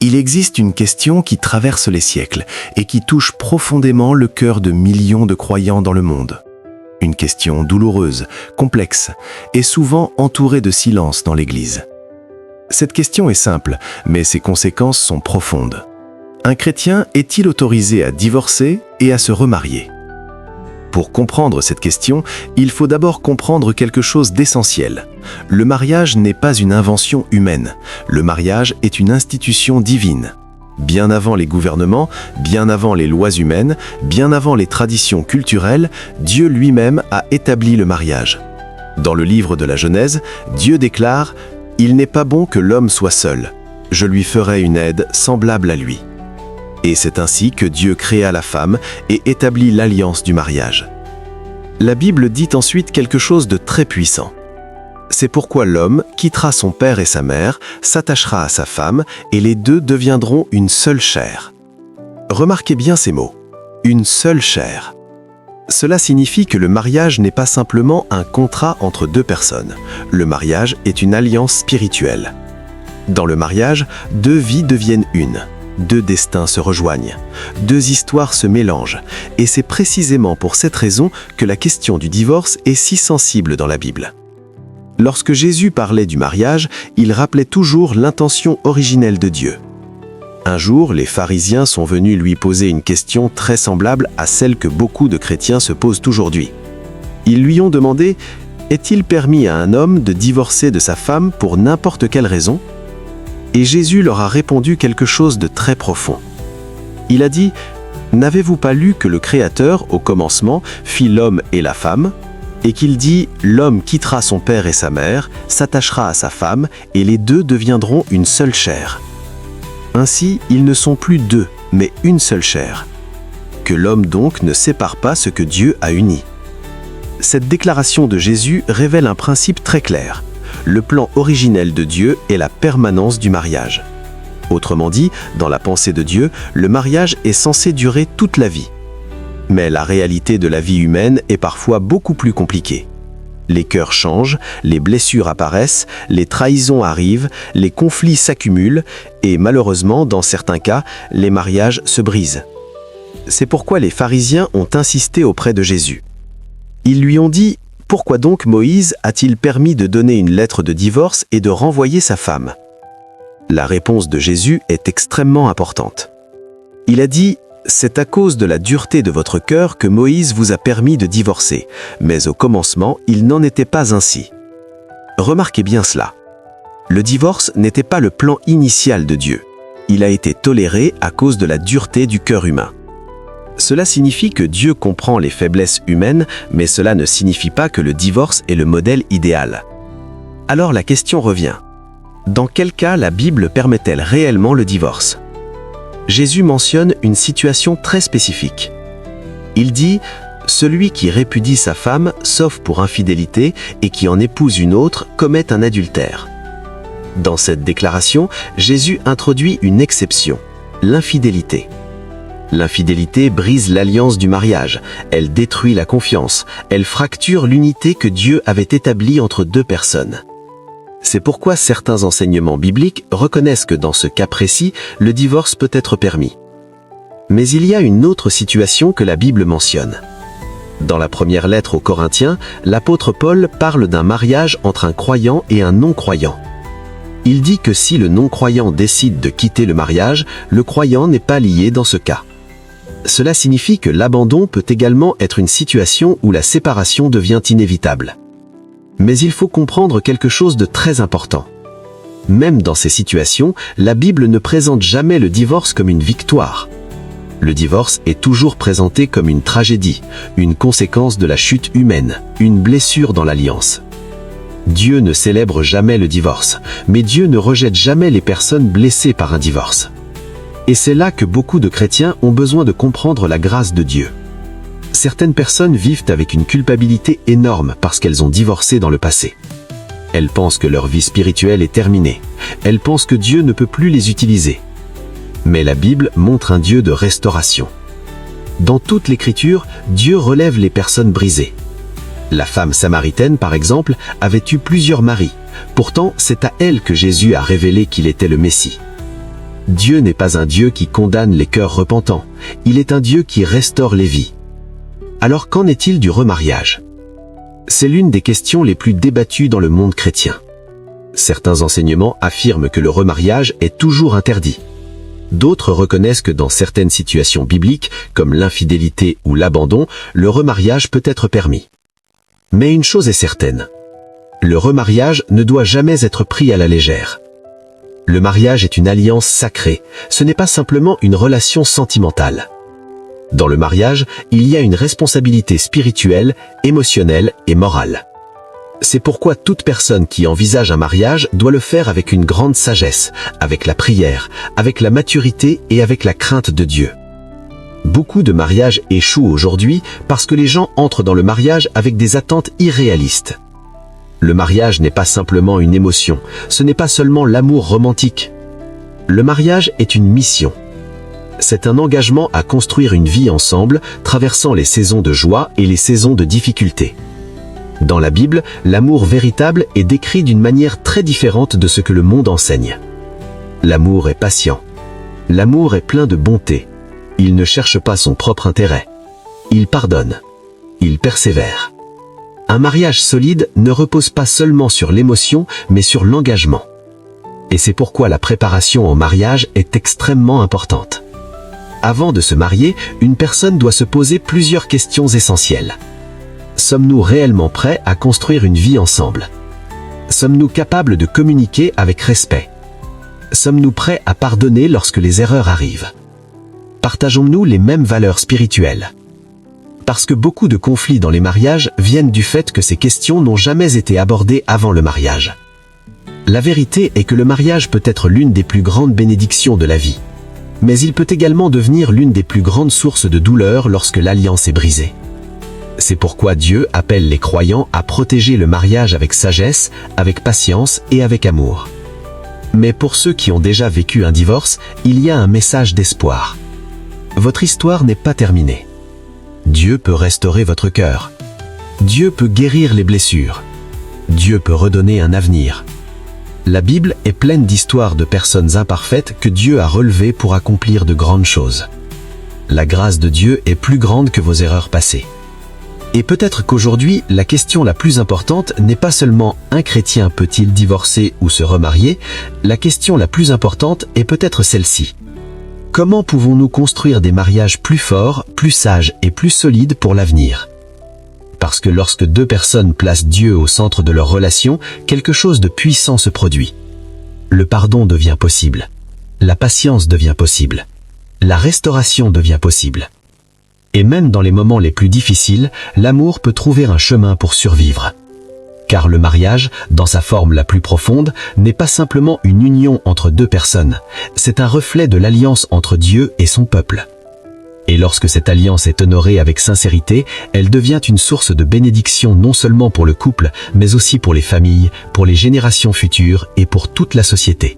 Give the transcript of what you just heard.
Il existe une question qui traverse les siècles et qui touche profondément le cœur de millions de croyants dans le monde. Une question douloureuse, complexe et souvent entourée de silence dans l'Église. Cette question est simple, mais ses conséquences sont profondes. Un chrétien est-il autorisé à divorcer et à se remarier ? Pour comprendre cette question, il faut d'abord comprendre quelque chose d'essentiel. Le mariage n'est pas une invention humaine. Le mariage est une institution divine. Bien avant les gouvernements, bien avant les lois humaines, bien avant les traditions culturelles, Dieu lui-même a établi le mariage. Dans le livre de la Genèse, Dieu déclare « Il n'est pas bon que l'homme soit seul. Je lui ferai une aide semblable à lui. » Et c'est ainsi que Dieu créa la femme et établit l'alliance du mariage. La Bible dit ensuite quelque chose de très puissant. C'est pourquoi l'homme quittera son père et sa mère, s'attachera à sa femme, et les deux deviendront une seule chair. Remarquez bien ces mots. Une seule chair. Cela signifie que le mariage n'est pas simplement un contrat entre deux personnes. Le mariage est une alliance spirituelle. Dans le mariage, deux vies deviennent une. Deux destins se rejoignent, deux histoires se mélangent, et c'est précisément pour cette raison que la question du divorce est si sensible dans la Bible. Lorsque Jésus parlait du mariage, il rappelait toujours l'intention originelle de Dieu. Un jour, les pharisiens sont venus lui poser une question très semblable à celle que beaucoup de chrétiens se posent aujourd'hui. Ils lui ont demandé « Est-il permis à un homme de divorcer de sa femme pour n'importe quelle raison ?» Et Jésus leur a répondu quelque chose de très profond. Il a dit « N'avez-vous pas lu que le Créateur, au commencement, fit l'homme et la femme, et qu'il dit « L'homme quittera son père et sa mère, s'attachera à sa femme, et les deux deviendront une seule chair. Ainsi, ils ne sont plus deux, mais une seule chair. Que l'homme donc ne sépare pas ce que Dieu a uni. » Cette déclaration de Jésus révèle un principe très clair. Le plan originel de Dieu est la permanence du mariage. Autrement dit, dans la pensée de Dieu, le mariage est censé durer toute la vie. Mais la réalité de la vie humaine est parfois beaucoup plus compliquée. Les cœurs changent, les blessures apparaissent, les trahisons arrivent, les conflits s'accumulent et malheureusement, dans certains cas, les mariages se brisent. C'est pourquoi les pharisiens ont insisté auprès de Jésus. Ils lui ont dit: pourquoi donc Moïse a-t-il permis de donner une lettre de divorce et de renvoyer sa femme? La réponse de Jésus est extrêmement importante. Il a dit « C'est à cause de la dureté de votre cœur que Moïse vous a permis de divorcer, mais au commencement, il n'en était pas ainsi. » Remarquez bien cela. Le divorce n'était pas le plan initial de Dieu. Il a été toléré à cause de la dureté du cœur humain. Cela signifie que Dieu comprend les faiblesses humaines, mais cela ne signifie pas que le divorce est le modèle idéal. Alors la question revient. Dans quel cas la Bible permet-elle réellement le divorce? Jésus mentionne une situation très spécifique. Il dit « Celui qui répudie sa femme, sauf pour infidélité, et qui en épouse une autre, commet un adultère. » Dans cette déclaration, Jésus introduit une exception, l'infidélité. L'infidélité brise l'alliance du mariage, elle détruit la confiance, elle fracture l'unité que Dieu avait établie entre deux personnes. C'est pourquoi certains enseignements bibliques reconnaissent que dans ce cas précis, le divorce peut être permis. Mais il y a une autre situation que la Bible mentionne. Dans la première lettre aux Corinthiens, l'apôtre Paul parle d'un mariage entre un croyant et un non-croyant. Il dit que si le non-croyant décide de quitter le mariage, le croyant n'est pas lié dans ce cas. Cela signifie que l'abandon peut également être une situation où la séparation devient inévitable. Mais il faut comprendre quelque chose de très important. Même dans ces situations, la Bible ne présente jamais le divorce comme une victoire. Le divorce est toujours présenté comme une tragédie, une conséquence de la chute humaine, une blessure dans l'alliance. Dieu ne célèbre jamais le divorce, mais Dieu ne rejette jamais les personnes blessées par un divorce. Et c'est là que beaucoup de chrétiens ont besoin de comprendre la grâce de Dieu. Certaines personnes vivent avec une culpabilité énorme parce qu'elles ont divorcé dans le passé. Elles pensent que leur vie spirituelle est terminée. Elles pensent que Dieu ne peut plus les utiliser. Mais la Bible montre un Dieu de restauration. Dans toute l'Écriture, Dieu relève les personnes brisées. La femme samaritaine, par exemple, avait eu plusieurs maris. Pourtant, c'est à elle que Jésus a révélé qu'il était le Messie. Dieu n'est pas un Dieu qui condamne les cœurs repentants, il est un Dieu qui restaure les vies. Alors qu'en est-il du remariage? C'est l'une des questions les plus débattues dans le monde chrétien. Certains enseignements affirment que le remariage est toujours interdit. D'autres reconnaissent que dans certaines situations bibliques, comme l'infidélité ou l'abandon, le remariage peut être permis. Mais une chose est certaine. Le remariage ne doit jamais être pris à la légère. Le mariage est une alliance sacrée, ce n'est pas simplement une relation sentimentale. Dans le mariage, il y a une responsabilité spirituelle, émotionnelle et morale. C'est pourquoi toute personne qui envisage un mariage doit le faire avec une grande sagesse, avec la prière, avec la maturité et avec la crainte de Dieu. Beaucoup de mariages échouent aujourd'hui parce que les gens entrent dans le mariage avec des attentes irréalistes. Le mariage n'est pas simplement une émotion, ce n'est pas seulement l'amour romantique. Le mariage est une mission. C'est un engagement à construire une vie ensemble, traversant les saisons de joie et les saisons de difficulté. Dans la Bible, l'amour véritable est décrit d'une manière très différente de ce que le monde enseigne. L'amour est patient. L'amour est plein de bonté. Il ne cherche pas son propre intérêt. Il pardonne. Il persévère. Un mariage solide ne repose pas seulement sur l'émotion, mais sur l'engagement. Et c'est pourquoi la préparation au mariage est extrêmement importante. Avant de se marier, une personne doit se poser plusieurs questions essentielles. Sommes-nous réellement prêts à construire une vie ensemble? Sommes-nous capables de communiquer avec respect? Sommes-nous prêts à pardonner lorsque les erreurs arrivent? Partageons-nous les mêmes valeurs spirituelles? Parce que beaucoup de conflits dans les mariages viennent du fait que ces questions n'ont jamais été abordées avant le mariage. La vérité est que le mariage peut être l'une des plus grandes bénédictions de la vie. Mais il peut également devenir l'une des plus grandes sources de douleur lorsque l'alliance est brisée. C'est pourquoi Dieu appelle les croyants à protéger le mariage avec sagesse, avec patience et avec amour. Mais pour ceux qui ont déjà vécu un divorce, il y a un message d'espoir. Votre histoire n'est pas terminée. Dieu peut restaurer votre cœur. Dieu peut guérir les blessures. Dieu peut redonner un avenir. La Bible est pleine d'histoires de personnes imparfaites que Dieu a relevées pour accomplir de grandes choses. La grâce de Dieu est plus grande que vos erreurs passées. Et peut-être qu'aujourd'hui, la question la plus importante n'est pas seulement « un chrétien peut-il divorcer ou se remarier ?», la question la plus importante est peut-être celle-ci. Comment pouvons-nous construire des mariages plus forts, plus sages et plus solides pour l'avenir ? Parce que lorsque deux personnes placent Dieu au centre de leur relation, quelque chose de puissant se produit. Le pardon devient possible. La patience devient possible. La restauration devient possible. Et même dans les moments les plus difficiles, l'amour peut trouver un chemin pour survivre. Car le mariage, dans sa forme la plus profonde, n'est pas simplement une union entre deux personnes, c'est un reflet de l'alliance entre Dieu et son peuple. Et lorsque cette alliance est honorée avec sincérité, elle devient une source de bénédiction non seulement pour le couple, mais aussi pour les familles, pour les générations futures et pour toute la société.